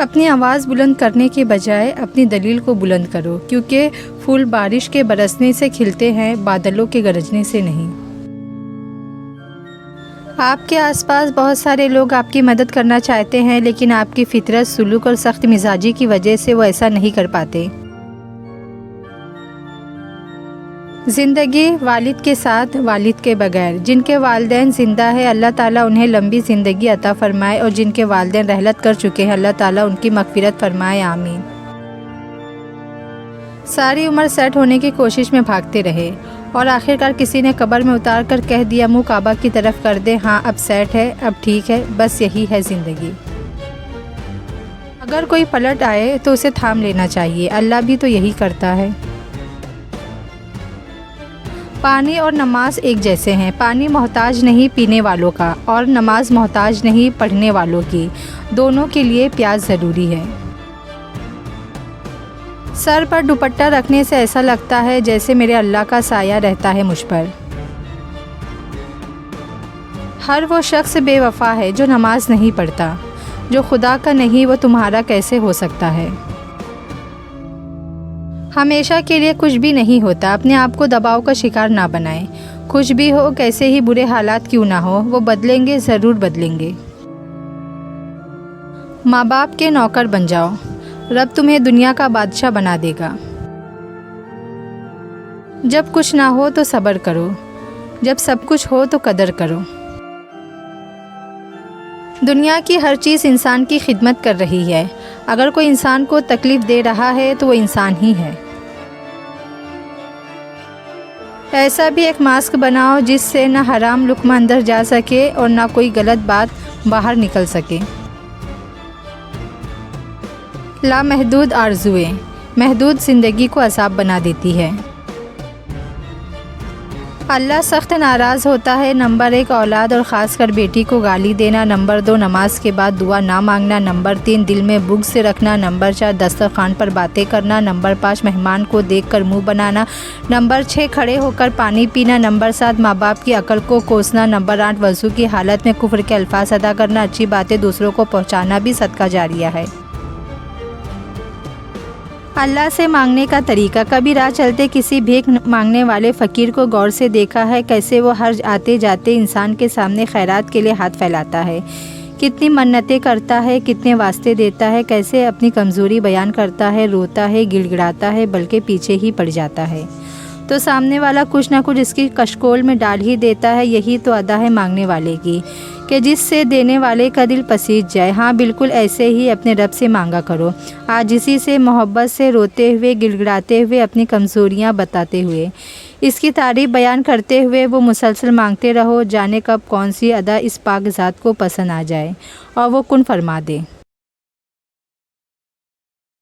اپنی آواز بلند کرنے کے بجائے اپنی دلیل کو بلند کرو، کیونکہ پھول بارش کے برسنے سے کھلتے ہیں، بادلوں کے گرجنے سے نہیں۔ آپ کے آس پاس بہت سارے لوگ آپ کی مدد کرنا چاہتے ہیں، لیکن آپ کی فطرت، سلوک اور سخت مزاجی کی وجہ سے وہ ایسا نہیں کر پاتے۔ زندگی والد کے ساتھ، والد کے بغیر۔ جن کے والدین زندہ ہیں اللہ تعالیٰ انہیں لمبی زندگی عطا فرمائے، اور جن کے والدین رحلت کر چکے ہیں اللہ تعالیٰ ان کی مغفرت فرمائے، آمین۔ ساری عمر سیٹ ہونے کی کوشش میں بھاگتے رہے، اور آخرکار کسی نے قبر میں اتار کر کہہ دیا منہ کعبہ کی طرف کر دے، ہاں اب سیٹ ہے، اب ٹھیک ہے، بس یہی ہے زندگی۔ اگر کوئی پلٹ آئے تو اسے تھام لینا چاہیے، اللہ بھی تو یہی کرتا ہے۔ پانی اور نماز ایک جیسے ہیں، پانی محتاج نہیں پینے والوں کا، اور نماز محتاج نہیں پڑھنے والوں کی، دونوں کے لیے پیاس ضروری ہے۔ سر پر دوپٹہ رکھنے سے ایسا لگتا ہے جیسے میرے اللہ کا سایہ رہتا ہے مجھ پر۔ ہر وہ شخص بے وفا ہے جو نماز نہیں پڑھتا، جو خدا کا نہیں وہ تمہارا کیسے ہو سکتا ہے۔ ہمیشہ کے لیے کچھ بھی نہیں ہوتا، اپنے آپ کو دباؤ کا شکار نہ بنائیں، کچھ بھی ہو، کیسے ہی برے حالات کیوں نہ ہو، وہ بدلیں گے، ضرور بدلیں گے۔ ماں باپ کے نوکر بن جاؤ، رب تمہیں دنیا کا بادشاہ بنا دے گا۔ جب کچھ نہ ہو تو صبر کرو، جب سب کچھ ہو تو قدر کرو۔ دنیا کی ہر چیز انسان کی خدمت کر رہی ہے، اگر کوئی انسان کو تکلیف دے رہا ہے تو وہ انسان ہی ہے۔ ایسا بھی ایک ماسک بناؤ جس سے نہ حرام لقمہ اندر جا سکے اور نہ کوئی غلط بات باہر نکل سکے۔ لامحدود آرزوئیں محدود زندگی کو عذاب بنا دیتی ہے۔ اللہ سخت ناراض ہوتا ہے۔ نمبر 1 اولاد اور خاص کر بیٹی کو گالی دینا۔ نمبر 2 نماز کے بعد دعا نہ مانگنا۔ نمبر 3 دل میں بغض سے رکھنا۔ نمبر 4 دسترخوان پر باتیں کرنا۔ نمبر 5 مہمان کو دیکھ کر منہ بنانا۔ نمبر 6 کھڑے ہو کر پانی پینا۔ نمبر 7 ماں باپ کی عقل کو کوسنا۔ نمبر 8 وضو کی حالت میں کفر کے الفاظ ادا کرنا۔ اچھی باتیں دوسروں کو پہنچانا بھی صدقہ جاریہ ہے۔ اللہ سے مانگنے کا طریقہ۔ کبھی راہ چلتے کسی بھیک مانگنے والے فقیر کو غور سے دیکھا ہے؟ کیسے وہ ہر آتے جاتے انسان کے سامنے خیرات کے لیے ہاتھ پھیلاتا ہے، کتنی منتیں کرتا ہے، کتنے واسطے دیتا ہے، کیسے اپنی کمزوری بیان کرتا ہے، روتا ہے، گڑ گڑاتا ہے، بلکہ پیچھے ہی پڑ جاتا ہے تو سامنے والا کچھ نہ کچھ اس کی کشکول میں ڈال ہی دیتا ہے۔ یہی تو ادا ہے مانگنے والے کی کہ جس سے دینے والے کا دل پسیج جائے۔ ہاں بالکل ایسے ہی اپنے رب سے مانگا کرو، عاجزی سے، محبت سے، روتے ہوئے، گڑ گڑاتے ہوئے، اپنی کمزوریاں بتاتے ہوئے، اس کی تعریف بیان کرتے ہوئے وہ مسلسل مانگتے رہو، جانے کب کون سی ادا اس پاک ذات کو پسند آ جائے اور وہ کن فرما دے۔